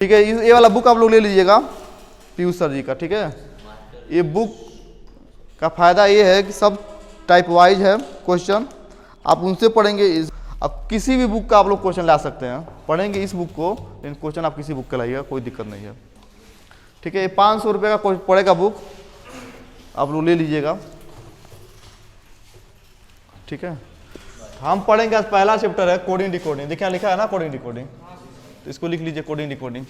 ठीक है, ये वाला बुक आप लोग ले लीजिएगा पीयूष सर जी का। ठीक है, ये बुक का फायदा ये है कि सब टाइप वाइज है क्वेश्चन, आप उनसे पढ़ेंगे। अब किसी भी बुक का आप लोग क्वेश्चन ला सकते हैं, पढ़ेंगे इस बुक को, लेकिन क्वेश्चन आप किसी बुक का लाइएगा, कोई दिक्कत नहीं है। ठीक है, ये 500 रुपये का पड़ेगा बुक, आप लोग ले लीजिएगा। ठीक है, हम पढ़ेंगे आज पहला चैप्टर है कोडिंग डिकोडिंग। देखिए लिखा है ना कोडिंग डिकोडिंग, तो इसको लिख लीजिए कोडिंग डिकोडिंग।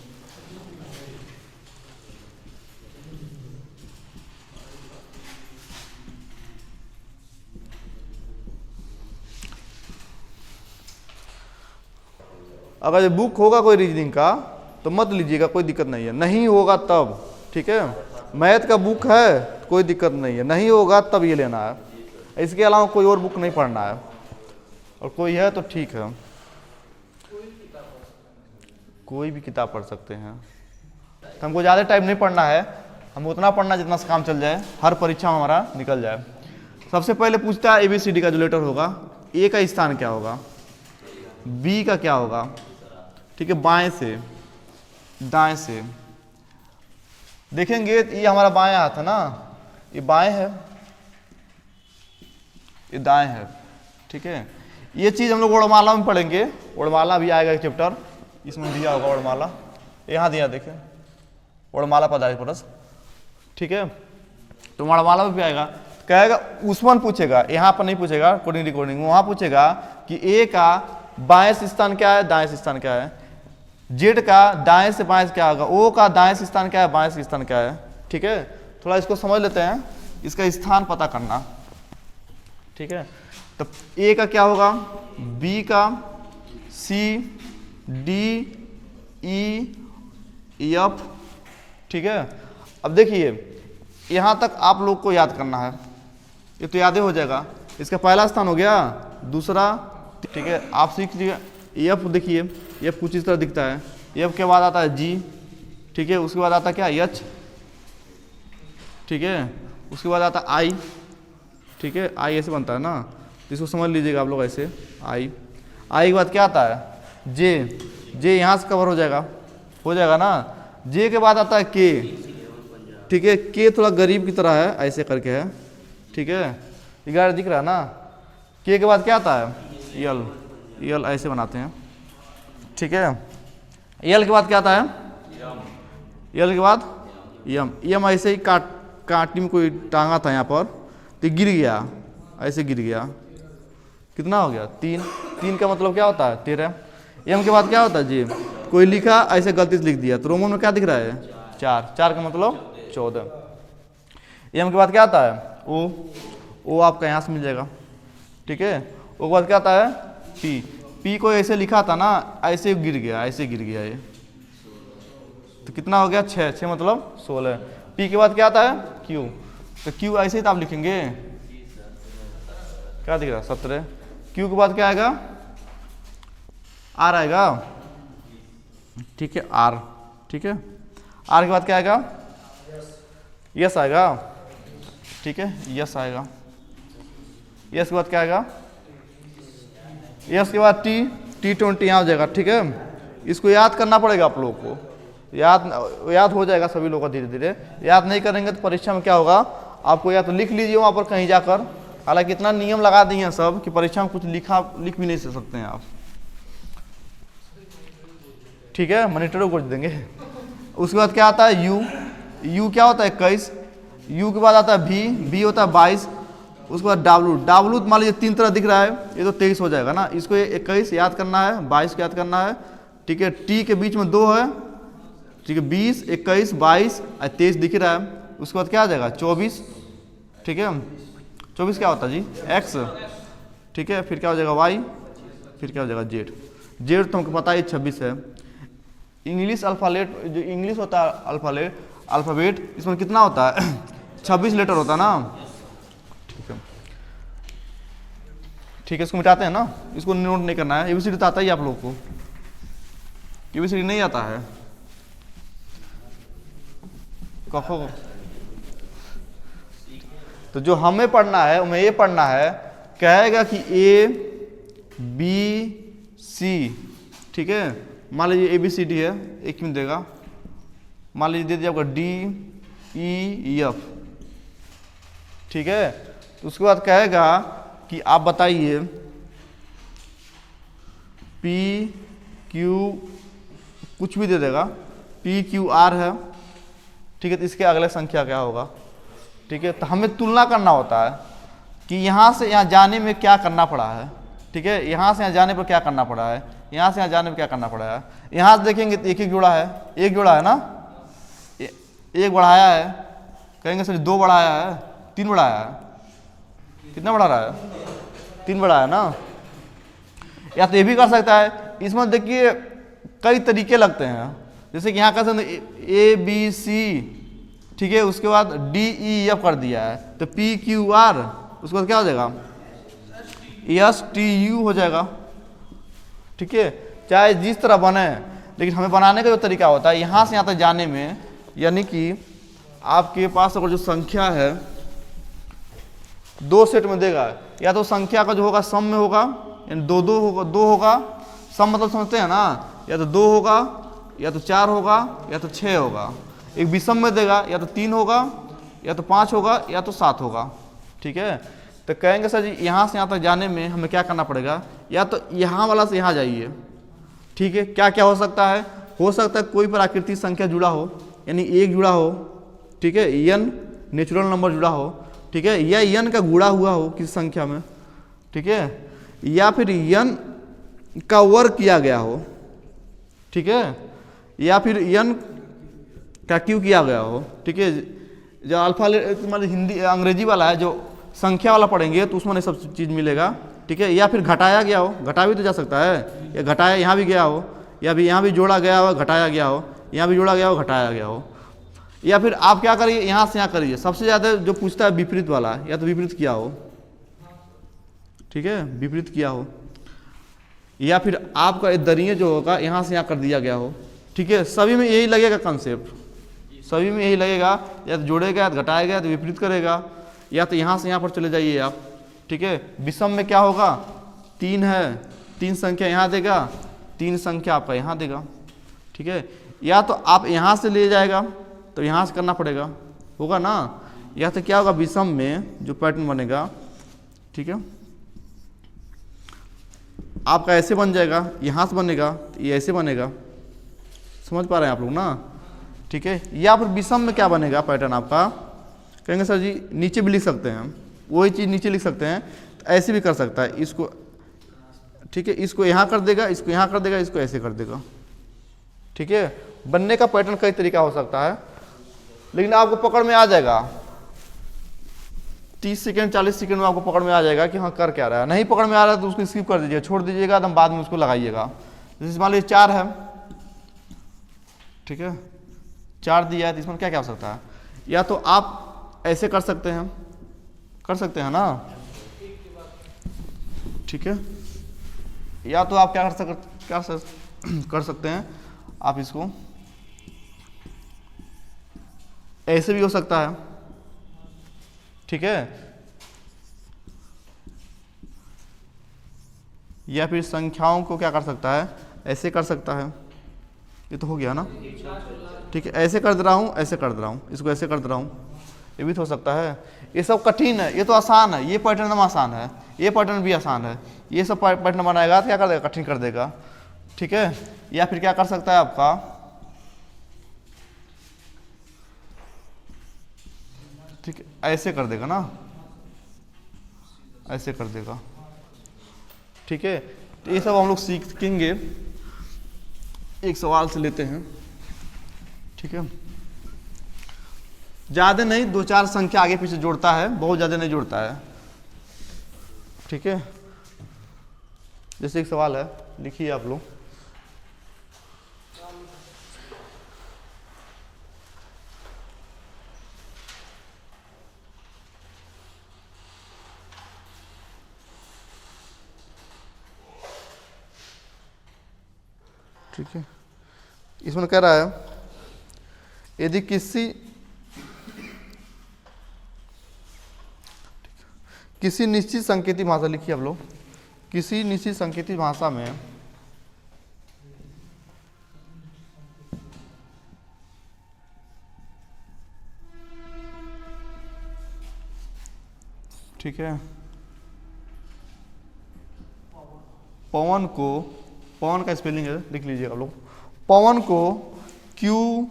अगर ये बुक होगा कोई रीजनिंग का तो मत लीजिएगा, कोई दिक्कत नहीं है, नहीं होगा तब। ठीक है, मैथ का बुक है कोई दिक्कत नहीं है, नहीं होगा तब ये लेना है, इसके अलावा कोई और बुक नहीं पढ़ना है। और कोई है तो ठीक है, कोई भी किताब पढ़ सकते हैं। तो हमको ज़्यादा टाइम नहीं पढ़ना है, हम उतना पढ़ना जितना से काम चल जाए, हर परीक्षा में हमारा निकल जाए। सबसे पहले पूछता है ABCD का जो लेटर होगा, ए का स्थान क्या होगा, बी का क्या होगा। ठीक है, बाएं से दाएं से देखेंगे, ये हमारा बाएं हाथ है ना, ये बाएं है, ये दाएं है। ठीक है, ये चीज़ हम लोग वर्णमाला में पढ़ेंगे, वर्णमाला भी आएगा एक चैप्टर, इसमें दिया होगा वर्णमाला, यहाँ दिया देखें वर्णमाला पदार्थ। ठीक है, तो वर्णमाला में भी आएगा, कहेगा उसमें पूछेगा, यहाँ पर नहीं पूछेगा कोडिंग डिकोडिंग, वहाँ पूछेगा कि ए का बाएं से स्थान क्या है, दाएं से स्थान क्या है, जेड का दाएं से बाएं से क्या होगा, ओ का दाएं से स्थान क्या है, बाएं से स्थान क्या है। ठीक है, थोड़ा इसको समझ लेते हैं, इसका स्थान पता करना। ठीक है, तो ए का क्या होगा, बी का, सी, डी, ई, एफ। ठीक है, अब देखिए यहाँ तक आप लोग को याद करना है, ये तो याद ही हो जाएगा। इसका पहला स्थान हो गया, दूसरा। ठीक है, आप सीख लीजिए। एफ देखिए, एफ कुछ इस तरह दिखता है, एफ के बाद आता है जी। ठीक है, उसके बाद आता क्या, एच। ठीक है, उसके बाद आता आई। ठीक है, आई ऐसे बनता है ना, तो इसको समझ लीजिएगा आप लोग ऐसे, आई। आई के बाद क्या आता है, जे। जे यहाँ से कवर हो जाएगा ना। जे के बाद आता है के। ठीक है, के थोड़ा गरीब की तरह है, ऐसे करके है। ठीक है, 11 दिख रहा है ना। के बाद क्या आता है, यल। यल ऐसे बनाते हैं। ठीक है, यल के बाद क्या आता है, यल के बाद यम। यम ऐसे ही काटी में कोई टांगा था यहाँ पर, तो गिर गया, ऐसे गिर गया, कितना हो गया, 3। 3 का मतलब क्या होता है, 13। एम के बाद क्या होता है, जी। कोई लिखा ऐसे गलती से लिख दिया, तो रोमन में क्या दिख रहा है, 4। 4 का मतलब 14। एम के बाद क्या आता है, ओ। ओ आपका यहाँ से मिल जाएगा। ठीक है, ओ के बाद क्या आता है, पी। पी को ऐसे लिखा था ना, ऐसे गिर गया, ऐसे गिर गया ये, तो कितना हो गया, 6। 6 मतलब 16। पी के बाद क्या आता है, क्यू। तो क्यू ऐसे ही तो आप लिखेंगे, क्या दिख रहा है, 17। क्यू के बाद क्या आएगा, आर आएगा। ठीक है, आर। ठीक है, आर के बाद क्या आएगा, यस आएगा। ठीक है, यस आएगा। यस के बाद क्या आएगा, यस के बाद टी। T20 यहाँ हो जाएगा। ठीक है, इसको याद करना पड़ेगा आप लोगों को, याद हो जाएगा सभी लोगों का धीरे धीरे। याद नहीं करेंगे तो परीक्षा में क्या होगा, आपको या तो लिख लीजिए वहाँ पर कहीं जाकर, हालांकि इतना नियम लगा दिए हैं सब कि परीक्षा में कुछ लिख भी नहीं सकते हैं आप। ठीक है, मॉनिटर को देंगे। उसके बाद क्या आता है, यू। यू क्या होता है, 21। यू के बाद आता है भी। भी होता है 22। उसके बाद डब्लू। डब्लू मान लीजिए 3 तरह दिख रहा है, ये तो 23 हो जाएगा ना। इसको 21 याद करना है, 22 को याद करना है। ठीक है, टी के बीच में 2 है। ठीक है, 20, 21, 22 और 23 दिख रहा है। उसके बाद क्या आ जाएगा, 24। ठीक है, 24 क्या होता है जी, एक्स। ठीक है, फिर क्या हो जाएगा, वाई। फिर क्या हो जाएगा, जेड। जेड तो हमको पता है 26 है। इंग्लिश अल्फ़ाबेट, जो इंग्लिश होता है अल्फ़ाबेट, इसमें कितना होता है 26 लेटर होता है ना। ठीक है, ठीक है, इसको मिटाते हैं ना, इसको नोट नहीं करना है। ABCD तो आता ही आप लोग को, ABCD नहीं आता है, कखो। तो जो हमें पढ़ना है, हमें ये पढ़ना है, कहेगा कि A B C। ठीक है, मान लीजिए ABCD है, एक मिनट देगा, मान लीजिए दे दिया आपका DEF, ठीक है। तो उसके बाद कहेगा कि आप बताइए PQ, कुछ भी दे देगा, PQR है, ठीक है। तो इसके अगले संख्या क्या होगा, ठीक है। तो हमें तुलना करना होता है कि यहाँ से यहाँ जाने में क्या करना पड़ा है, ठीक है। यहाँ से यहाँ जाने पर क्या करना पड़ा है, यहाँ से यहाँ जाने पर क्या करना पड़ा है। यहाँ से देखेंगे तो एक जोड़ा है, एक जोड़ा है ना, एक बढ़ाया है, कहेंगे सर 2 बढ़ाया है, 3 बढ़ाया है, कितना बढ़ा रहा है, 3 बढ़ाया है ना। या तो ये भी कर सकता है, इसमें देखिए कई तरीके लगते हैं, जैसे कि यहाँ कर सकते ABC, ठीक है, उसके बाद DEF कर दिया है, तो PQR, उसके बाद क्या हो जाएगा, STU हो जाएगा, ठीक है। चाहे जिस तरह बने, लेकिन हमें बनाने का जो तरीका होता है यहाँ से यहाँ तक जाने में, यानी कि आपके पास अगर जो संख्या है 2 सेट में देगा, या तो संख्या का जो होगा सम में होगा, यानी 2 होगा, सम मतलब समझते हैं ना, या तो 2 होगा, या तो 4 होगा, या तो 6 होगा। एक विषम में देगा, या तो 3 होगा, या तो 5 होगा, या तो 7 होगा, ठीक है। तो कहेंगे सर जी यहाँ से यहाँ तक जाने में हमें क्या करना पड़ेगा, या तो यहाँ वाला से यहाँ जाइए, ठीक है। क्या क्या हो सकता है, कोई प्राकृतिक संख्या जुड़ा हो, यानी 1 जुड़ा हो, ठीक है, n नेचुरल नंबर जुड़ा हो, ठीक है, या n का गुणा हुआ हो किसी संख्या में, ठीक है, या फिर n का वर्ग किया गया हो, ठीक है, या फिर n का क्यू किया गया हो, ठीक है। जो अल्फा मतलब हिंदी अंग्रेजी वाला है, जो संख्या वाला पढ़ेंगे तो उसमें सब चीज़ मिलेगा, ठीक है। या फिर घटाया गया हो, घटा भी तो जा सकता है, या घटाया यहाँ भी गया हो, या भी यहाँ भी जोड़ा गया हो, घटाया गया हो, यहाँ भी जोड़ा गया हो, घटाया गया हो। या फिर आप क्या करिए, यहाँ से यहाँ करिए, सबसे ज़्यादा जो पूछता है विपरीत वाला, या तो विपरीत किया हो, ठीक है, विपरीत किया हो, या फिर आपका दरिये जो होगा यहाँ से यहाँ कर दिया गया हो, ठीक है। सभी में यही लगेगा कंसेप्ट, सभी में यही लगेगा, या तो जोड़ेगा, या तो घटाएगा, या तो विपरीत करेगा, या तो यहाँ से यहाँ पर चले जाइए आप, ठीक है। विषम में क्या होगा, 3 है, 3 संख्या यहाँ देगा, 3 संख्या आपका यहाँ देगा, ठीक है। या तो आप यहाँ से ले जाएगा तो यहाँ से करना पड़ेगा, होगा ना। या तो क्या होगा, विषम में जो पैटर्न बनेगा, ठीक है, आपका ऐसे बन जाएगा, यहाँ से बनेगा, ये ऐसे बनेगा, समझ पा रहे हैं आप लोग ना, ठीक है। या फिर विषम में क्या बनेगा पैटर्न आपका, कहेंगे सर जी नीचे भी लिख सकते हैं, वही चीज़ नीचे लिख सकते हैं, तो ऐसे भी कर सकता है, इसको, ठीक है, इसको यहाँ कर देगा, इसको यहाँ कर देगा, इसको ऐसे कर देगा, ठीक है। बनने का पैटर्न कई तरीका हो सकता है, लेकिन आपको पकड़ में आ जाएगा, 30 सेकंड 40 सेकंड में आपको पकड़ में आ जाएगा कि हाँ कर क्या रहा है। नहीं पकड़ में आ रहा है तो उसको स्किप कर दीजिएगा, छोड़ दीजिएगा, एकदम बाद में उसको लगाइएगा। जैसे मान लीजिए 4 है, ठीक है, 4 दिया है, तो इसमें क्या क्या हो सकता है, या तो आप ऐसे कर सकते हैं ना, ठीक है, या तो आप क्या कर सकते हैं, आप इसको ऐसे भी हो सकता है, ठीक है, या फिर संख्याओं को क्या कर सकता है, ऐसे कर सकता है, ये तो हो गया ना, ठीक है। ऐसे कर दे रहा हूँ, ऐसे कर दे रहा हूँ, इसको ऐसे कर दे रहा हूँ, ये भी तो हो सकता है। ये सब कठिन है, ये तो आसान है, ये पैटर्न एकदम आसान है, ये पैटर्न भी आसान है, ये सब पैटर्न बनाएगा तो क्या कर देगा, कठिन कर देगा, ठीक है। या फिर क्या कर सकता है आपका, ठीक है, ऐसे कर देगा ना, ऐसे कर देगा, ठीक है। तो ये सब हम लोग सीखेंगे, एक सवाल से लेते हैं, ठीक है। ज़्यादा नहीं, 2-4 संख्या आगे पीछे जोड़ता है, बहुत ज़्यादा नहीं जोड़ता है, ठीक है। जैसे एक सवाल है, लिखिए आप लोग, ठीक है। इसमें कह रहा है यदि किसी निश्चित संकेती भाषा, लिखिए आप लोग, किसी निश्चित संकेती भाषा में ठीक है, पवन को, पवन का स्पेलिंग है, लिख लीजिएगा आप लोग। पवन को QBXO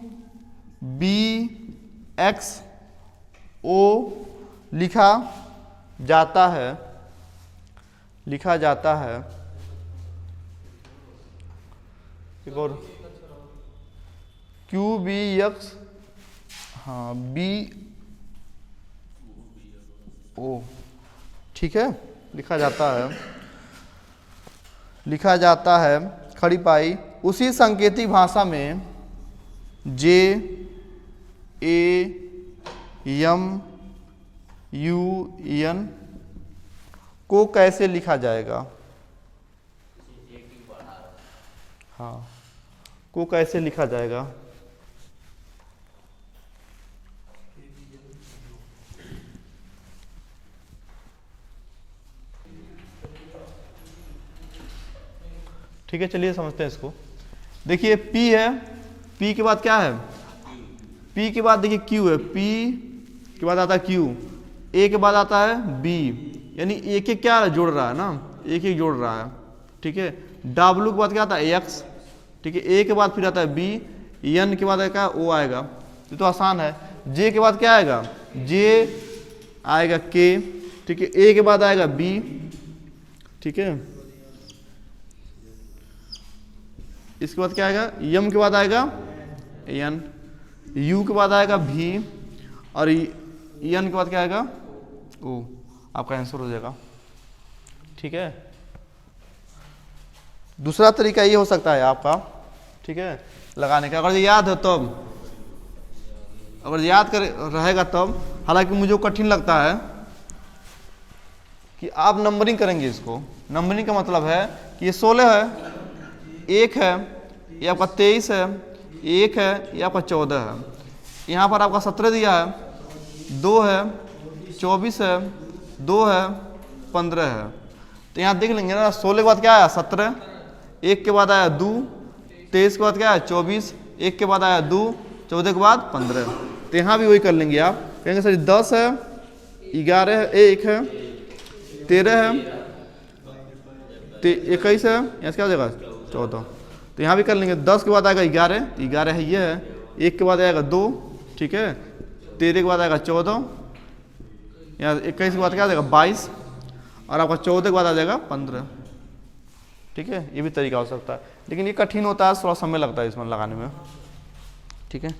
लिखा जाता है, लिखा जाता है। एक और QBX, हाँ BO, ठीक है, लिखा जाता है, लिखा जाता है। खड़ी पाई उसी संकेती भाषा में JAMUN को कैसे लिखा जाएगा? हाँ, को कैसे लिखा जाएगा? ठीक है, चलिए समझते हैं इसको। देखिए P है, P के बाद क्या है? P के बाद देखिए Q है, P के बाद आता है Q, A के बाद आता है B, यानी एक एक क्या जोड़ रहा है ना, एक एक जोड़ रहा है। ठीक है, W के बाद क्या आता है? X, ठीक है, A के बाद फिर आता है B, N के बाद क्या? O आएगा। ये तो आसान है। J के बाद क्या आएगा? J आएगा K, ठीक है, A के बाद आएगा B, ठीक है, इसके बाद क्या आएगा? M के बाद आएगा N, U के बाद आएगा V, और N के बाद क्या आएगा? O। आपका आंसर हो जाएगा। ठीक है, दूसरा तरीका ये हो सकता है आपका, ठीक है, लगाने का। अगर याद है तब, अगर याद कर रहेगा तब, हालांकि मुझे कठिन लगता है कि आप नंबरिंग करेंगे इसको। नंबरिंग का मतलब है कि ये 16 है, 1 है, ये आपका 23 है, 1 है, ये आपका 14 है, यहाँ पर आपका 17 दिया है, 2 है, 24 है, 2 है, 15 है। तो यहाँ देख लेंगे ना, 16 के बाद क्या आया? 17, 1 के बाद आया 2, 23 के बाद क्या है? 24, 1 के बाद आया 2, 14 के बाद 15। तो यहाँ भी वही कर लेंगे आप, कहेंगे सर 10 है, 11 है, 1 है, 13 है, 21 है, यहाँ से क्या हो जाएगा? 14। तो यहाँ भी कर लेंगे। 10 के बाद आएगा 11, 11 है, ये है, 1 के बाद आएगा 2, ठीक है, 13 के बाद आएगा 14, यहाँ 21 के बाद क्या आ जाएगा? 22, और आपका 14 के बाद आ जाएगा 15। ठीक है, ये भी तरीका हो सकता है, लेकिन ये कठिन होता है, थोड़ा समय लगता है इसमें लगाने में। ठीक है,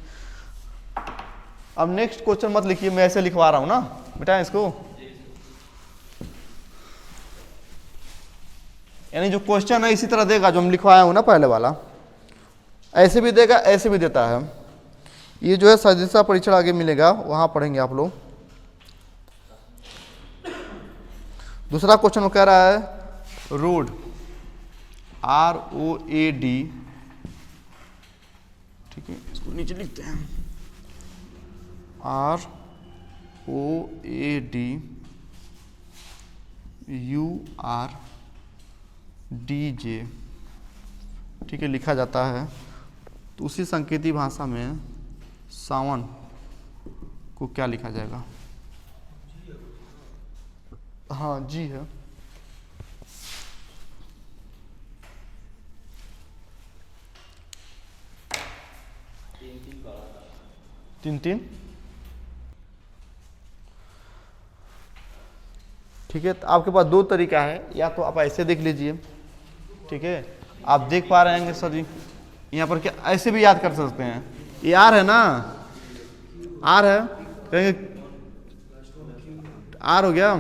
अब नेक्स्ट क्वेश्चन मत लिखिए, मैं ऐसे लिखवा रहा हूँ ना बेटा इसको, यानी जो क्वेश्चन है इसी तरह देगा जो हम लिखवाया हूँ ना पहले वाला, ऐसे भी देगा, ऐसे भी देता है। ये जो है सदस्यता परीक्षण आगे मिलेगा, वहाँ पढ़ेंगे आप लोग। दूसरा क्वेश्चन वो कह रहा है रोड, ROAD, ठीक है, इसको नीचे लिखते हैं, ROAD URDJ, ठीक है, लिखा जाता है। तो उसी संकेती भाषा में सावन को क्या लिखा जाएगा? हाँ, जी है। तीन तीन, ठीक है। तो आपके पास दो तरीका है, या तो आप ऐसे देख लीजिए, ठीक है, आप देख पा रहे हैं सर जी, यहाँ पर क्या ऐसे भी याद कर सकते हैं। ये आर है ना, आर है, कहेंगे आर हो गया,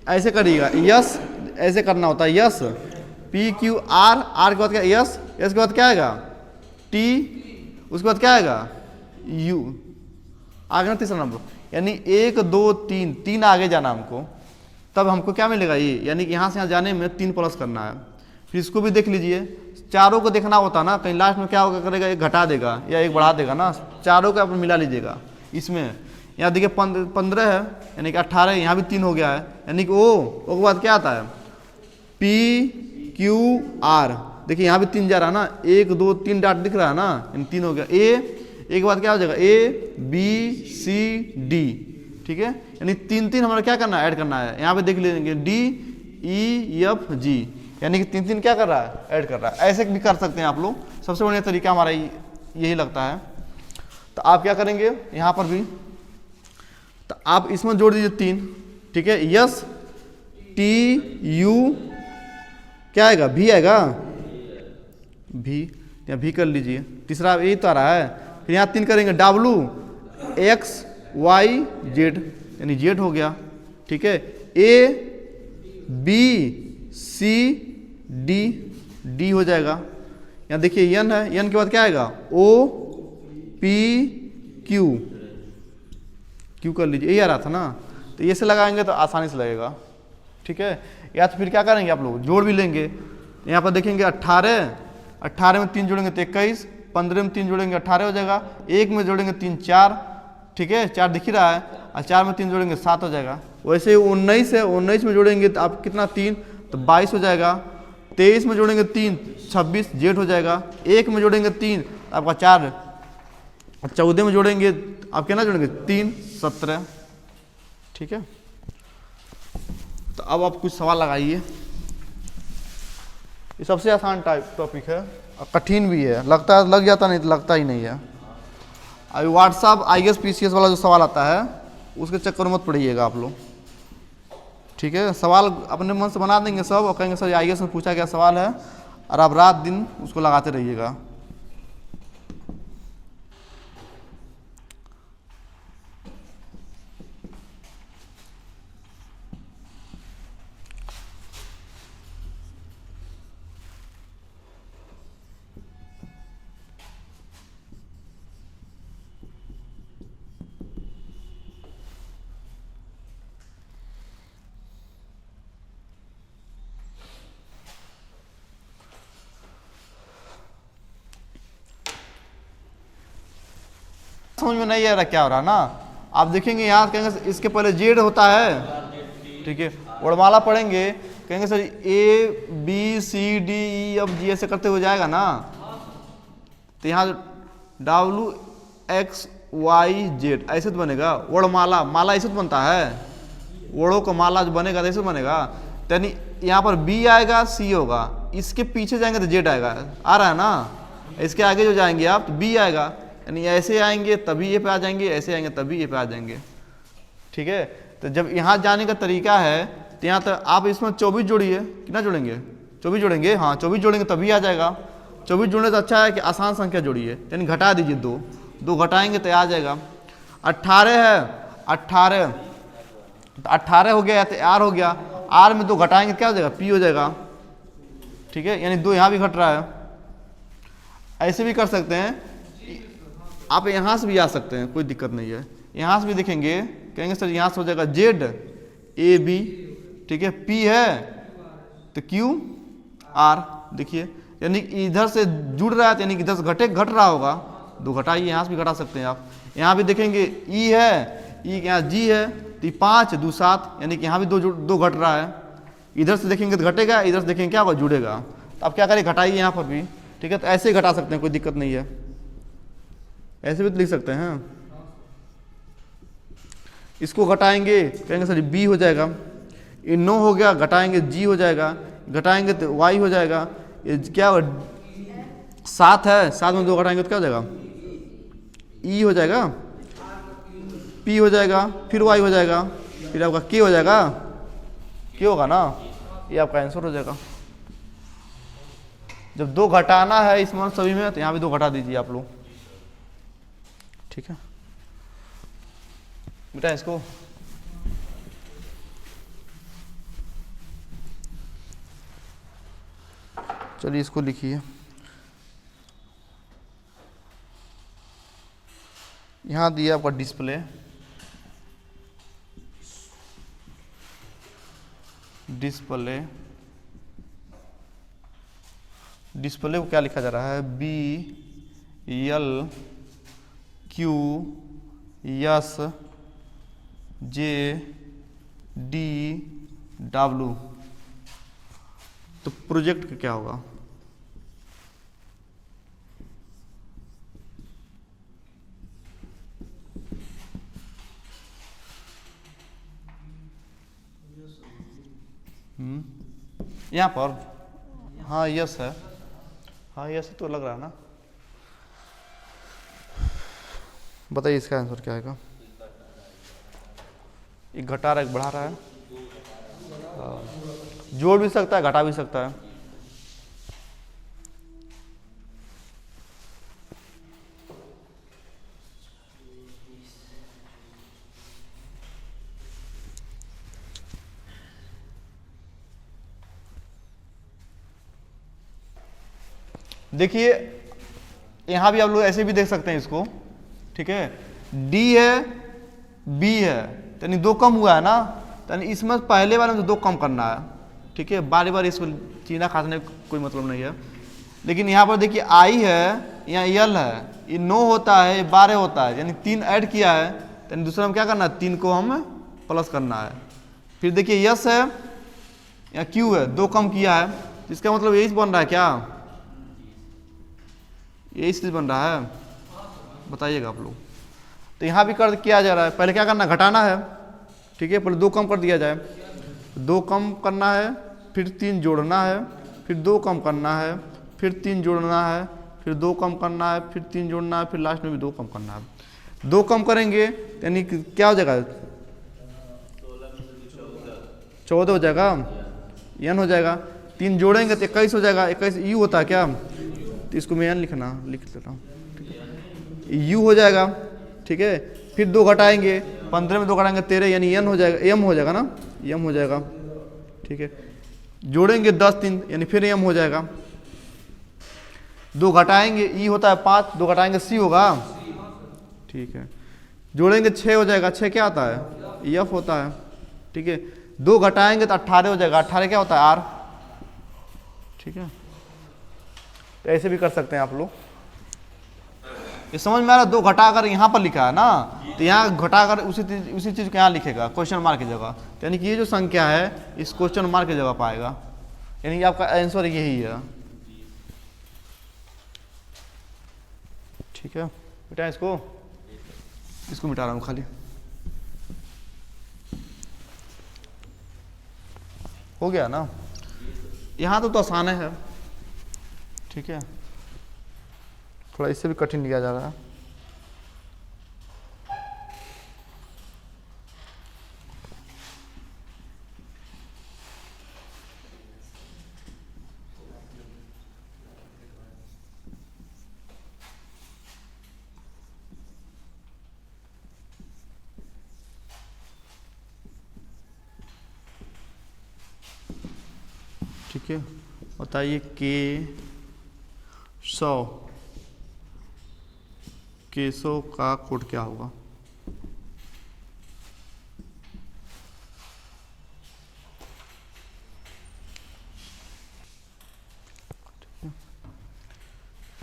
ऐसे करिएगा, यस ऐसे करना होता है, यस PQ R, R के बाद क्या? यस, यस के बाद क्या आएगा? T, उसके बाद क्या आएगा? U, आगे ना तीसरा नंबर, यानी 1 2 3, 3 आगे जाना हमको, तब हमको क्या मिलेगा? ये, यानी कि यहाँ से यहाँ जाने में 3 प्लस करना है। फिर इसको भी देख लीजिए, चारों को देखना होता ना, कहीं लास्ट में क्या होगा करेगा, एक घटा देगा या एक बढ़ा देगा ना, चारों को आप मिला लीजिएगा। इसमें यहाँ देखिए 15 है, यानी कि 18, यहाँ भी 3 हो गया है, यानी कि ओ के बाद क्या आता है? PQR, देखिए यहाँ भी 3 जा रहा है ना, 1 2 3 डाट दिख रहा है ना, यानी 3 हो गया। ए के बाद क्या हो जाएगा? ABCD, ठीक है, यानी 3 हमारा क्या करना है, ऐड करना है। यहाँ पे देख लेंगे D E F G, यानी कि 3 क्या कर रहा है, ऐड कर रहा है। ऐसे भी कर सकते हैं आप लोग, सबसे बढ़िया तरीका हमारा यही लगता है। तो आप क्या करेंगे यहाँ पर भी, तो आप इसमें जोड़ दीजिए 3, ठीक है, यस T U क्या आएगा, V आएगा, V, यहाँ V कर लीजिए। तीसरा यही तो आ रहा है। फिर यहाँ 3 करेंगे, W X Y Z, यानी Z हो गया, ठीक है, A B C D, D हो जाएगा। यहाँ देखिए N है, N के बाद क्या आएगा, O P Q, Q कर लीजिए, यही आ रहा था ना। तो ये से लगाएंगे तो आसानी से लगेगा, ठीक है। या तो फिर क्या करेंगे आप लोग, जोड़ भी लेंगे। यहाँ पर देखेंगे 18 में 3 जोड़ेंगे तो 21, 15 में 3 जोड़ेंगे 18 हो जाएगा, 1 में जोड़ेंगे 3 4, ठीक है, 4 दिख ही रहा है, और 4 में 3 जोड़ेंगे 7 हो जाएगा। वैसे 19 है, 19 में जोड़ेंगे तो आप कितना 3 तो 22 हो जाएगा। 23 में जोड़ेंगे 3 26 जेठ हो जाएगा। 1 में जोड़ेंगे 3 तो आपका 4, 14 में जोड़ेंगे आप कितना जोड़ेंगे 3 17, ठीक है। तो अब आप कुछ सवाल लगाइए। ये सबसे आसान टॉपिक है, कठिन भी है, लगता है लग जाता नहीं तो लगता ही नहीं है। अभी व्हाट्सएप IAS PCS वाला जो सवाल आता है उसके चक्कर में मत पड़िएगा आप लोग, ठीक है। सवाल अपने मन से बना देंगे सब और कहेंगे सर IAS में पूछा गया सवाल है, और आप रात दिन उसको लगाते रहिएगा। समझ में नहीं आ रहा क्या हो रहा ना, आप देखेंगे यहाँ कहेंगे इसके पहले जेड होता है, ठीक है, वर्णमाला पढ़ेंगे, कहेंगे सर ABCDEFG ऐसे करते हुए जाएगा ना। तो यहाँ WXYZ ऐसे तो बनेगा, वर्णमाला, माला ऐसे तो बनता है, वर्णों का माला जो बनेगा तो ऐसे बनेगा। यानी यहाँ पर B आएगा, C होगा, इसके पीछे जाएंगे तो Z आएगा, आ रहा है ना। इसके आगे जो जाएंगे आप तो B आएगा, यानी ऐसे आएंगे तभी ये पे आ जाएंगे, ऐसे आएंगे तभी ये पे आ जाएंगे, ठीक है। तो जब यहाँ जाने का तरीका है तो यहाँ तक आप इसमें 24 जोड़िए, कितना जोड़ेंगे 24 जोड़ेंगे, हाँ 24 जोड़ेंगे तभी आ जाएगा। 24 जोड़ने तो अच्छा है कि आसान संख्या जोड़िए, यानी घटा दीजिए 2 घटाएंगे तो आ जाएगा। 18 है, 18 तो 18 हो गया तो R हो गया, R में 2 घटाएंगे क्या हो जाएगा, P हो जाएगा, ठीक है, यानी 2 यहाँ भी घट रहा है। ऐसे भी कर सकते हैं, आप यहाँ से भी आ सकते हैं, कोई दिक्कत नहीं है। यहाँ से भी देखेंगे, कहेंगे सर यहाँ से हो जाएगा Z AB, ठीक है, P है तो Q R, देखिए यानी इधर से जुड़ रहा है यानी कि इधर से घट रहा होगा, 2 घटाइए, यहाँ से भी घटा सकते हैं आप। यहाँ भी देखेंगे E है, E यहाँ G है तो 5 2 7, यानी कि यहाँ भी 2 घट रहा है। इधर से देखेंगे तो घटेगा, इधर से देखेंगे क्या होगा, जुड़ेगा। तो आप क्या करें, घटाइए यहाँ पर भी, ठीक है। तो ऐसे ही घटा सकते हैं, कोई दिक्कत नहीं है, ऐसे भी तो लिख सकते हैं। इसको घटाएंगे कहेंगे सर B हो जाएगा, ये 9 हो गया, घटाएंगे G हो जाएगा, घटाएंगे तो Y हो जाएगा, ये क्या हो 7 है, 7 में 2 घटाएंगे तो क्या हो जाएगा, E हो जाएगा, P हो जाएगा, फिर Y हो जाएगा, फिर आपका K हो जाएगा, K होगा ना, ये आपका आंसर हो जाएगा। जब 2 घटाना है इसमें सभी में तो यहाँ भी 2 घटा दीजिए आप लोग, ठीक है बेटा। इसको चलिए इसको लिखिए, यहाँ दिया आपका डिस्प्ले, डिस्प्ले को क्या लिखा जा रहा है, BLQSJDW। तो प्रोजेक्ट का क्या होगा, यहाँ पर हाँ यस है, हाँ यस तो लग रहा है ना। बताइए इसका आंसर क्या आएगा। एक घटा रहा है एक बढ़ा रहा है, जोड़ भी सकता है घटा भी सकता है। देखिए यहां भी आप लोग ऐसे भी देख सकते हैं इसको, ठीक है। डी है बी है, यानी दो कम हुआ है ना, यानी इसमें पहले वाले में दो कम करना है, ठीक है। बार बार इसको चीना खाने का कोई मतलब नहीं है। लेकिन यहाँ पर देखिए आई है, यहाँ यल है, ये 9 होता है, ये 12 होता है, यानी 3 ऐड किया है, यानी दूसरा में क्या करना है, 3 को हम प्लस करना है। फिर देखिए यस है, यहाँ क्यू है, 2 कम किया है, इसका मतलब यही बन रहा है क्या, यही चीज बन रहा है, बताइएगा आप लोग। तो यहाँ भी कर किया जा रहा है, पहले क्या करना, घटाना है, ठीक है। पहले 2 कम कर दिया जाए, 2 कम करना है, फिर 3 जोड़ना है, फिर 2 कम करना है, फिर 3 जोड़ना है, फिर 2 कम करना है, फिर 3 जोड़ना है, फिर लास्ट में भी 2 कम करना है। 2 कम करेंगे यानी क्या हो जाएगा, 14 हो जाएगा, एन हो जाएगा। 3 जोड़ेंगे तो 21 हो जाएगा, 21 यू होता है क्या, तो इसको मैं एन लिख लेता हूँ, यू हो जाएगा, ठीक है। फिर 2 घटाएंगे, 15 में 2 घटाएंगे 13, यानी एन हो जाएगा, एम हो जाएगा ना, एम हो जाएगा, ठीक है। जोड़ेंगे 10 3, यानी फिर एम हो जाएगा। 2 घटाएंगे ई होता है 5, 2 घटाएंगे सी होगा, ठीक है। जोड़ेंगे 6 हो जाएगा, 6 क्या होता है, एफ होता है, ठीक है। 2 घटाएंगे तो 18 हो जाएगा, 18 क्या होता है, आर, ठीक है। तो ऐसे भी कर सकते हैं आप लोग, ये समझ में आ रहा है। 2 घटाकर यहाँ पर लिखा है ना, तो यहाँ घटाकर उसी चीज को यहाँ लिखेगा क्वेश्चन मार्क की जगह, तो यानी कि ये जो संख्या है इस क्वेश्चन मार्क की जगह पाएगा, यानी कि आपका आंसर यही है, ठीक है। बेटा इसको मिटा रहा हूँ खाली, हो गया ना। यहाँ तो आसान है, ठीक है, थोड़ा इससे भी कठिन लिया जा रहा है। ठीक है, बताइए केशव का कोड क्या होगा।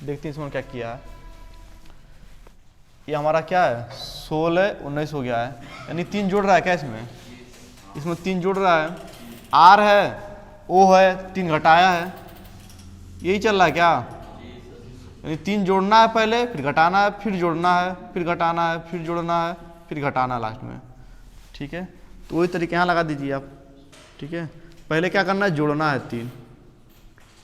देखते हैं इसमें क्या किया है। ये हमारा क्या है, 16 19 हो गया है, यानी 3 जोड़ रहा है क्या, इसमें 3 जोड़ रहा है, आर है, ओ है, 3 घटाया है, यही चल रहा है क्या, यानी 3 जोड़ना है पहले, फिर घटाना है, फिर जोड़ना है, फिर घटाना है, फिर जोड़ना है, फिर घटाना है लास्ट में, ठीक है। तो वही तरीके यहाँ लगा दीजिए आप, ठीक है। पहले क्या करना है, जोड़ना है 3,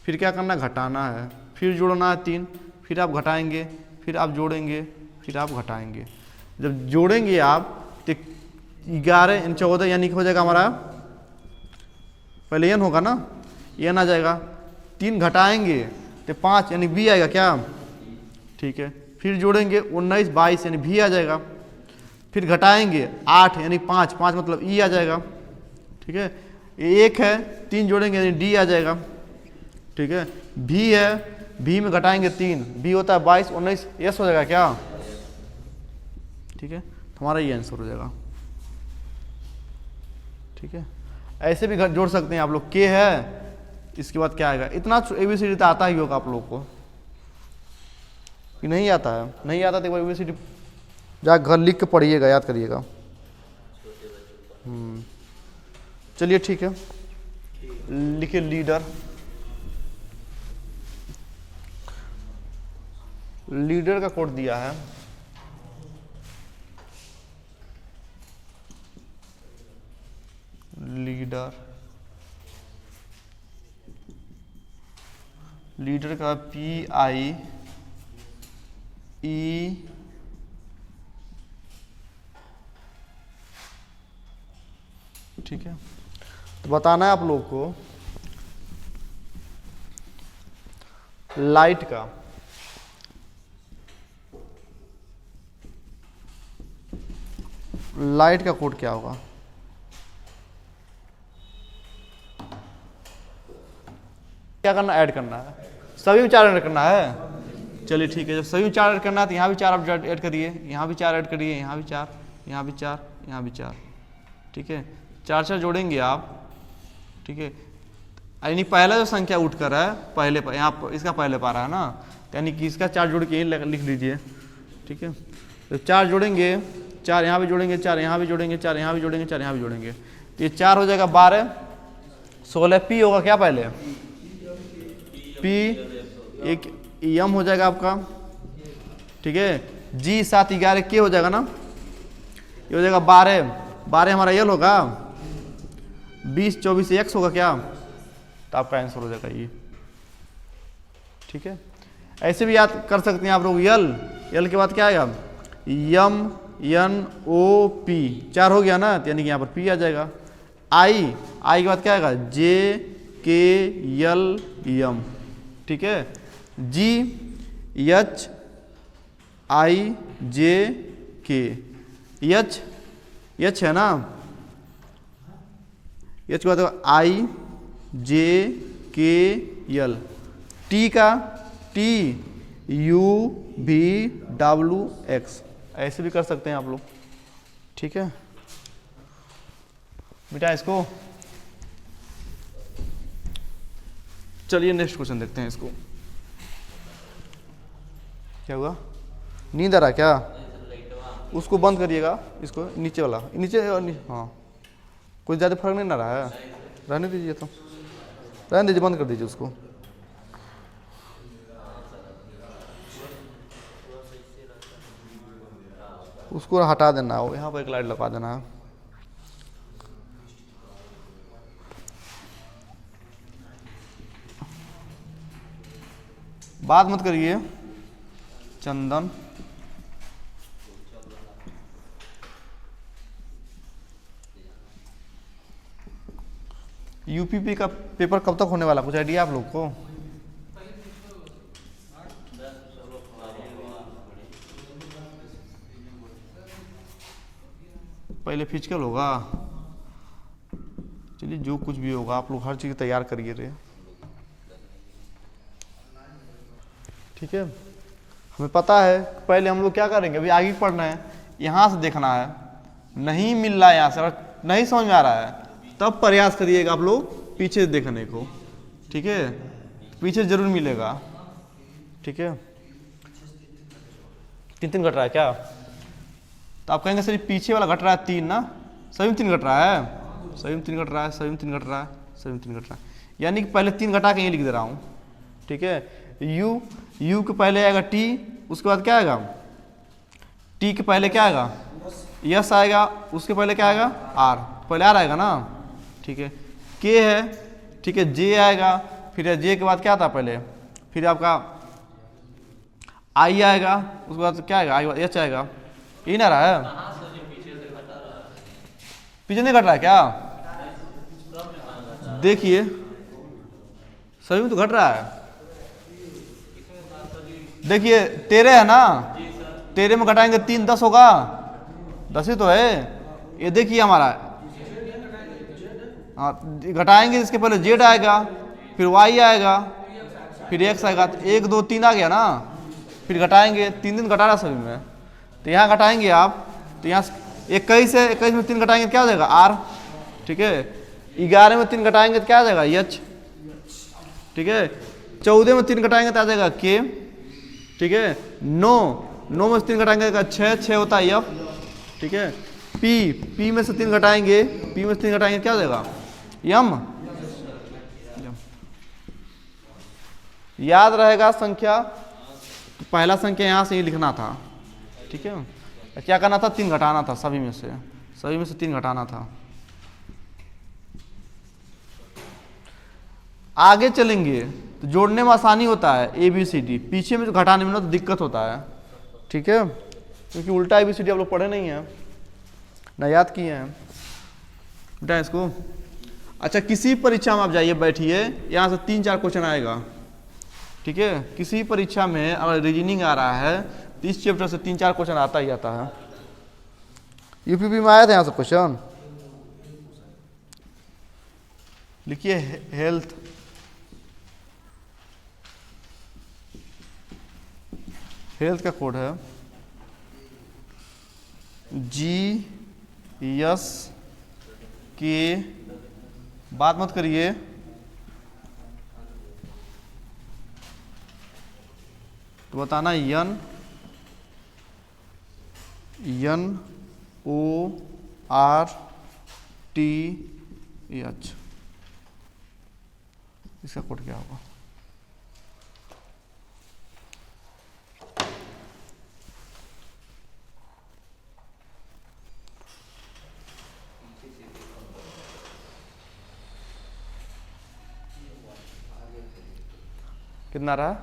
फिर क्या करना है, घटाना है, फिर जोड़ना है 3, फिर आप घटाएंगे, फिर आप जोड़ेंगे, फिर आप घटाएंगे। जब जोड़ेंगे आप तो 11 14 यानी हो जाएगा हमारा, पहले एन होगा ना, एन आ जाएगा, 3 घटाएंगे तो 5 यानी बी आएगा क्या, ठीक है। फिर जोड़ेंगे 19 22 यानी भी आ जाएगा, फिर घटाएंगे 8 यानी 5 5 मतलब ई आ जाएगा, ठीक है। 1 है, 3 जोड़ेंगे यानी डी आ जाएगा, ठीक है। भी है, भी में घटाएंगे 3, भी होता है 22 19 यस हो जाएगा क्या, ठीक है। तो हमारा ये आंसर हो जाएगा, ठीक है। ऐसे भी जोड़ सकते हैं आप लोग, के है, इसके बाद क्या आएगा, इतना एबीसीडी तो आता ही होगा आप लोग को, कि नहीं आता है, नहीं आता तो एबीसीडी जा घर लिख के पढ़िएगा, याद करिएगा। चलिए ठीक है, लिखिए लीडर का कोड दिया है, लीडर लीटर का PI E ठीक है। तो बताना है आप लोग को लाइट का कोड क्या होगा। क्या करना, ऐड करना है, सभी में 4 ऐड करना है। चलिए ठीक है, जब सभी में 4 ऐड करना है तो यहाँ भी 4 आप ऐड करिए, यहाँ भी 4 ऐड करिए, यहाँ भी 4, यहाँ भी 4, यहाँ भी 4। ठीक है, 4 जोड़ेंगे आप। ठीक है, यानी पहला जो संख्या उठकर है पहले यहाँ इसका पहले पारा है ना, यानी कि इसका 4 जोड़ के लिख लीजिए। ठीक है, तो 4 जोड़ेंगे, 4 यहाँ भी जोड़ेंगे, 4 यहाँ भी जोड़ेंगे, 4 यहाँ भी जोड़ेंगे, 4 यहाँ भी जोड़ेंगे, तो ये 4 हो जाएगा 12, 16 P होगा क्या पहले, P एक M हो जाएगा आपका। ठीक है, G 7 11 K हो जाएगा ना, ये हो जाएगा 12, 12 हमारा L होगा, 20 24 X होगा क्या, तो आपका आंसर हो जाएगा ये। ठीक है, ऐसे भी याद कर सकते हैं आप लोग। L के बाद क्या आएगा, M N O P, 4 हो गया ना, तो यानी कि यहाँ पर P आ जाएगा। I के बाद क्या आएगा, J K L M। ठीक है, G H I J K, H है ना, H के बाद I J K L, T का T U V W X, ऐसे भी कर सकते हैं आप लोग। ठीक है बेटा, इसको चलिए नेक्स्ट क्वेश्चन देखते हैं। इसको क्या हुआ, नींद आ रहा क्या, उसको बंद करिएगा, इसको नीचे वाला नीचे, हाँ कुछ ज़्यादा फर्क नहीं आ रहा है, रहने दीजिए, तो रहने दीजिए, बंद कर दीजिए उसको। उसको हटा देना है, यहाँ पर एक लाइट लगा देना है। बात मत करिए चंदन। यूपीपी का पेपर कब तक होने वाला, कुछ आइडिया आप लोग को? पहले फिजिकल होगा, चलिए जो कुछ भी होगा आप लोग हर चीज़ तैयार करिए रे। ठीक है, हमें पता है पहले हम लोग क्या करेंगे, अभी आगे पढ़ना है, यहाँ से देखना है, नहीं मिल रहा है यहाँ से और नहीं समझ में आ रहा है, तब प्रयास करिएगा आप लोग पीछे से देखने को। ठीक है, पीछे जरूर मिलेगा। ठीक है, 3 घट रहा है क्या, तो आप कहेंगे सर पीछे वाला घट रहा है 3 ना, सही में 3 घट रहा है, सही में 3 घट रहा है, सही में 3 घट रहा है, सही में 3 घट रहा है, यानी कि पहले 3 घटा के ये लिख दे रहा हूँ। ठीक है, U के पहले आएगा T, उसके बाद क्या आएगा, T के पहले क्या आएगा, S आएगा, उसके पहले क्या आएगा, R, पहले R आएगा ना। ठीक है, K है, ठीक है, J आएगा, फिर J के बाद क्या आता पहले, फिर आपका I आएगा, उसके बाद क्या आएगा, I H आएगा, ये ना रहा है, पीछे नहीं घट रहा है क्या, देखिए सभी में तो घट रहा है। देखिए 13 है ना, 13 में घटाएंगे 3 10 होगा, 10 ही तो है। ये देखिए हमारा, हाँ घटाएंगे, इसके पहले Z आएगा, फिर Y आएगा, फिर X आएगा, तो 1 2 3 आ गया ना, फिर घटाएंगे 3 घटा रहा सभी में, तो यहाँ घटाएंगे आप, तो यहाँ 21 है, 21 में 3 घटाएंगे क्या हो जाएगा R। ठीक है, 11 में 3 घटाएंगे तो क्या आ जाएगा H। ठीक है, 14 में 3 घटाएंगे तो आ जाएगा K। ठीक है, 9 में से 3 घटाएंगे तो 6 होता है F। ठीक है, P में से 3 घटाएंगे, P में से 3 घटाएंगे क्या हो जाएगा M। याद रहेगा संख्या, तो पहला संख्या यहाँ से ही लिखना था। ठीक है, क्या करना था, 3 घटाना था, सभी में से 3 घटाना था। आगे चलेंगे, तो जोड़ने में आसानी होता है ABCD, पीछे में घटाने में ना तो दिक्कत होता है, ठीक है, क्योंकि उल्टा ABCD आप लोग पढ़े नहीं हैं ना याद किए हैं बेटा इसको। अच्छा, किसी परीक्षा में आप जाइए बैठिए, यहाँ से 3-4 क्वेश्चन आएगा, ठीक है, किसी परीक्षा में अगर रीजनिंग आ रहा है तो इस चैप्टर से 3-4 क्वेश्चन आता ही आता है। यूपीपी में आया था यहाँ से क्वेश्चन, लिखिए हेल्थ, हेल्थ का कोड है GS, बात मत करिए, तो बताना NORTH, इसका कोड क्या होगा? कितना रहा?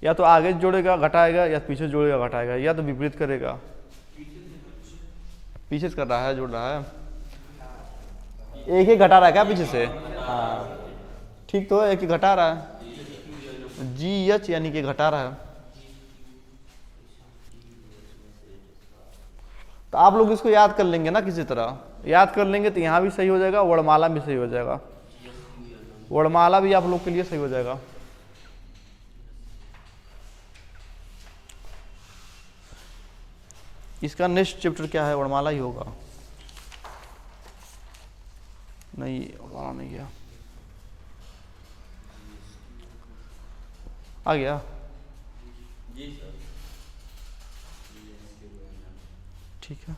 या तो आगे जोड़ेगा घटाएगा, या पीछे जोड़ेगा घटाएगा, या तो विपरीत करेगा। पीछे से कर रहा है, जोड़ रहा है, एक ही घटा रहा है क्या पीछे से? हाँ ठीक, तो एक ही घटा रहा है, GH यानी कि घटा रहा है। तो आप लोग इसको याद कर लेंगे ना, किसी तरह याद कर लेंगे तो यहाँ भी सही हो जाएगा, वर्णमाला भी सही हो जाएगा, वर्णमाला भी आप लोग के लिए सही हो जाएगा। इसका नेक्स्ट चैप्टर क्या है? वर्णमाला ही होगा। नहीं, वर्णमाला नहीं गया, आ गया जी सर, ठीक है।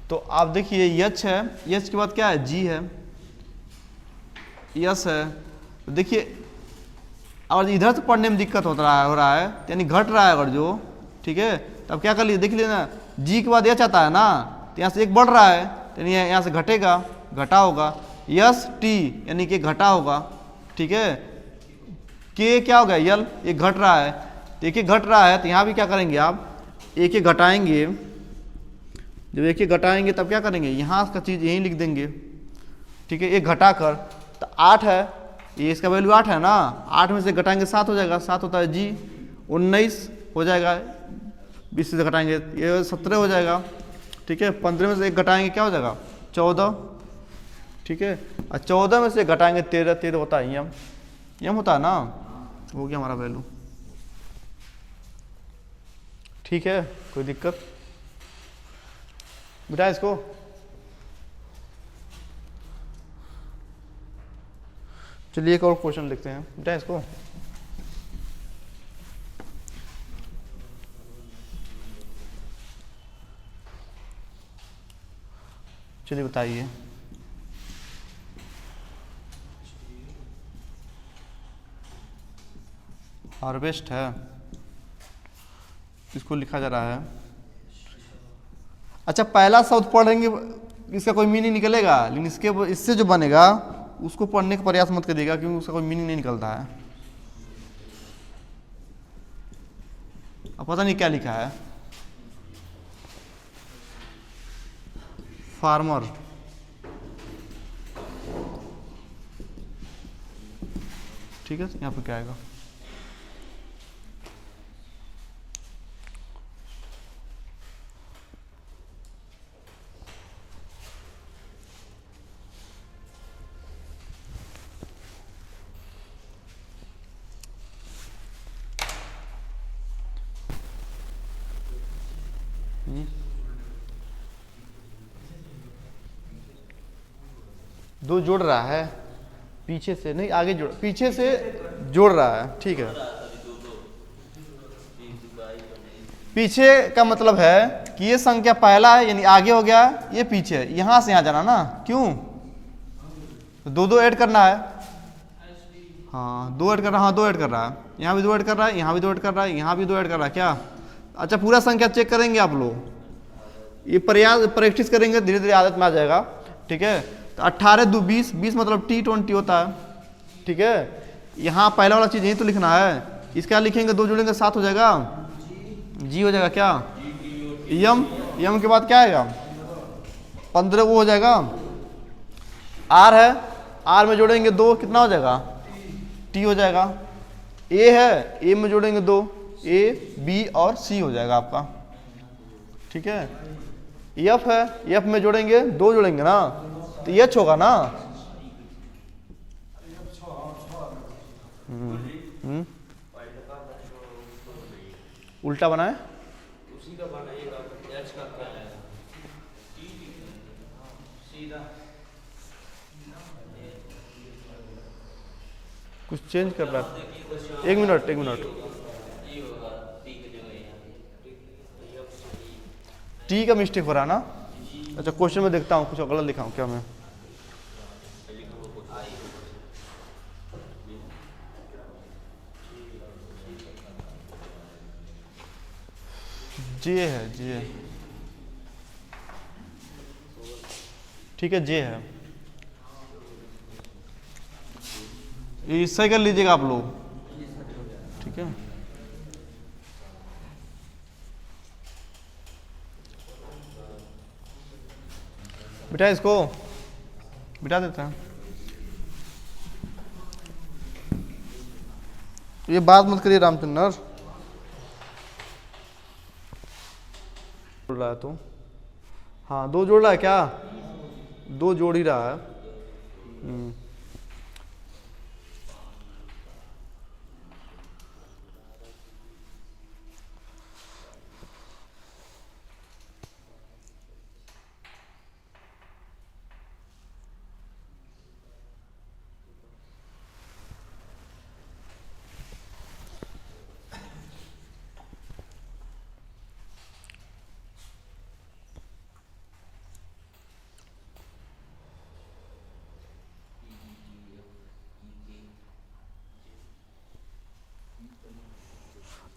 तो आप देखिए यच है, यच के बाद क्या है? जी है, यस है। तो देखिए अगर इधर से पढ़ने में दिक्कत हो रहा है यानी घट रहा है अगर जो, ठीक है, तब क्या कर लीजिए, देख लीजिए ना, जी के बाद एच आता है ना, तो यहाँ से एक बढ़ रहा है तो यहाँ से घटेगा, घटा होगा, यस टी यानी कि घटा होगा, ठीक है, के क्या होगा? यल, एक घट रहा है, तो एक घट रहा है तो यहाँ भी क्या करेंगे आप? एक एक घटाएंगे, जब एक एक घटाएंगे तब क्या करेंगे? यहाँ का चीज़ यहीं लिख देंगे, ठीक है, एक घटा कर, तो 8 है, ये इसका वैल्यू 8 है ना, 8 में से घटाएंगे 7 हो जाएगा, 7 होता है जी, 19 हो जाएगा, 20 से घटाएंगे ये 17 हो जाएगा, ठीक है, 15 में से एक घटाएंगे क्या हो जाएगा? 14, ठीक है, और 14 में से घटाएंगे 13, 13 होता है यम, यम होता है ना, हो गया हमारा वैल्यू, ठीक है, कोई दिक्कत बेटा इसको? चलिए एक और क्वेश्चन लिखते हैं बेटा इसको। चलिए बताइए, हार्वेस्ट है, इसको लिखा जा रहा है। अच्छा, पहला शब्द पढ़ेंगे इसका कोई मीनिंग निकलेगा, लेकिन इससे जो बनेगा उसको पढ़ने का प्रयास मत करिएगा, क्योंकि उसका कोई मीनिंग नहीं निकलता है। अब पता नहीं क्या लिखा है, फार्मर, ठीक है, यहाँ पे क्या आएगा? दो जोड़ रहा है, पीछे से नहीं, आगे जोड़, पीछे से जोड़ रहा है, ठीक है। पीछे का मतलब है कि ये संख्या पहला है यानी आगे हो गया, ये पीछे है, यहां से यहां जाना ना, क्यों? तो दो दो ऐड करना है, हाँ दो ऐड कर रहा, हाँ दो ऐड कर रहा है, यहाँ भी 2 ऐड कर रहा है, यहाँ भी 2 ऐड कर रहा है, यहाँ भी 2 ऐड कर रहा है क्या। अच्छा पूरा संख्या चेक करेंगे आप लोग, ये प्रयास प्रैक्टिस करेंगे धीरे धीरे आदत में आ जाएगा। ठीक है, तो 18 2 20, 20 मतलब T20 होता है। ठीक है, यहाँ पहला वाला चीज़ यही तो लिखना है, इसका लिखेंगे 2 जोड़ेंगे 7 हो जाएगा, जी हो जाएगा क्या, यम, यम के बाद क्या आएगा 15 वो हो जाएगा, आर है, आर में जोड़ेंगे 2 कितना हो जाएगा, टी हो जाएगा। ए है, ए में जोड़ेंगे 2, ए बी और सी हो जाएगा आपका। ठीक है, एफ है, एफ में जोड़ेंगे 2 जोड़ेंगे ना तो एच होगा ना। उल्टा बनाए, कुछ चेंज कर रहा है, 1 मिनट 1 मिनट। टी का मिस्टेक हो रहा है ना। अच्छा क्वेश्चन में देखता हूँ कुछ गलत लिखा हूँ क्या मैं। जे है, जे, ठीक है जे है, ये सही कर लीजिएगा आप लोग। ठीक है, बिठा इसको, बिठा देते हैं। ये बात मत करिए रामचंद्र, जोड़ रहा है तो, हाँ 2 जोड़ रहा है क्या, 2 जोड़ ही रहा है।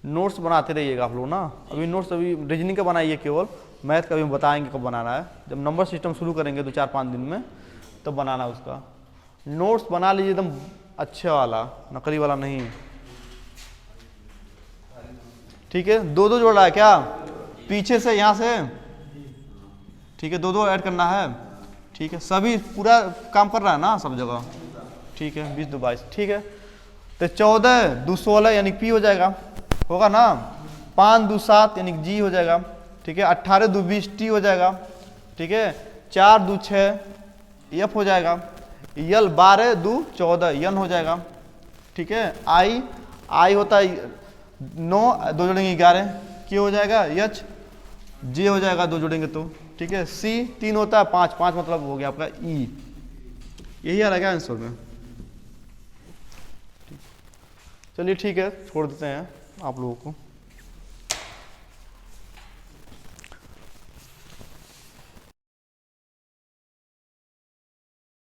नोट्स बनाते रहिएगा आप लोग ना, अभी नोट्स अभी रीजनिंग का बनाइए, केवल मैथ का भी बताएंगे कब बनाना है, जब नंबर सिस्टम शुरू करेंगे 2-4-5 दिन में तब बनाना उसका। नोट्स बना लीजिए एकदम अच्छे वाला, नकली वाला नहीं। ठीक है, 2-2 जोड़ रहा है क्या, पीछे से यहाँ से। ठीक है, 2-2 ऐड करना है। ठीक है, सभी पूरा काम कर रहा है ना सब जगह। ठीक है, 20 2 22, ठीक है, तो 14 2 16 यानी पी हो जाएगा, होगा ना। 5 2 7 यानी जी हो जाएगा। ठीक है, 18 2 20 टी हो जाएगा। ठीक है, 4 2 6 एफ हो जाएगा। यल 12 2 14 यन हो जाएगा। ठीक है, आई, आई होता है 9, 2 जोड़ेंगे 11 क्या हो जाएगा, एच, जे हो जाएगा 2 जोड़ेंगे तो। ठीक है, सी 3 होता है 5, 5 मतलब हो गया आपका ई। यही आ रहा है आंसर में। चलिए ठीक है, छोड़ देते हैं आप लोगों को।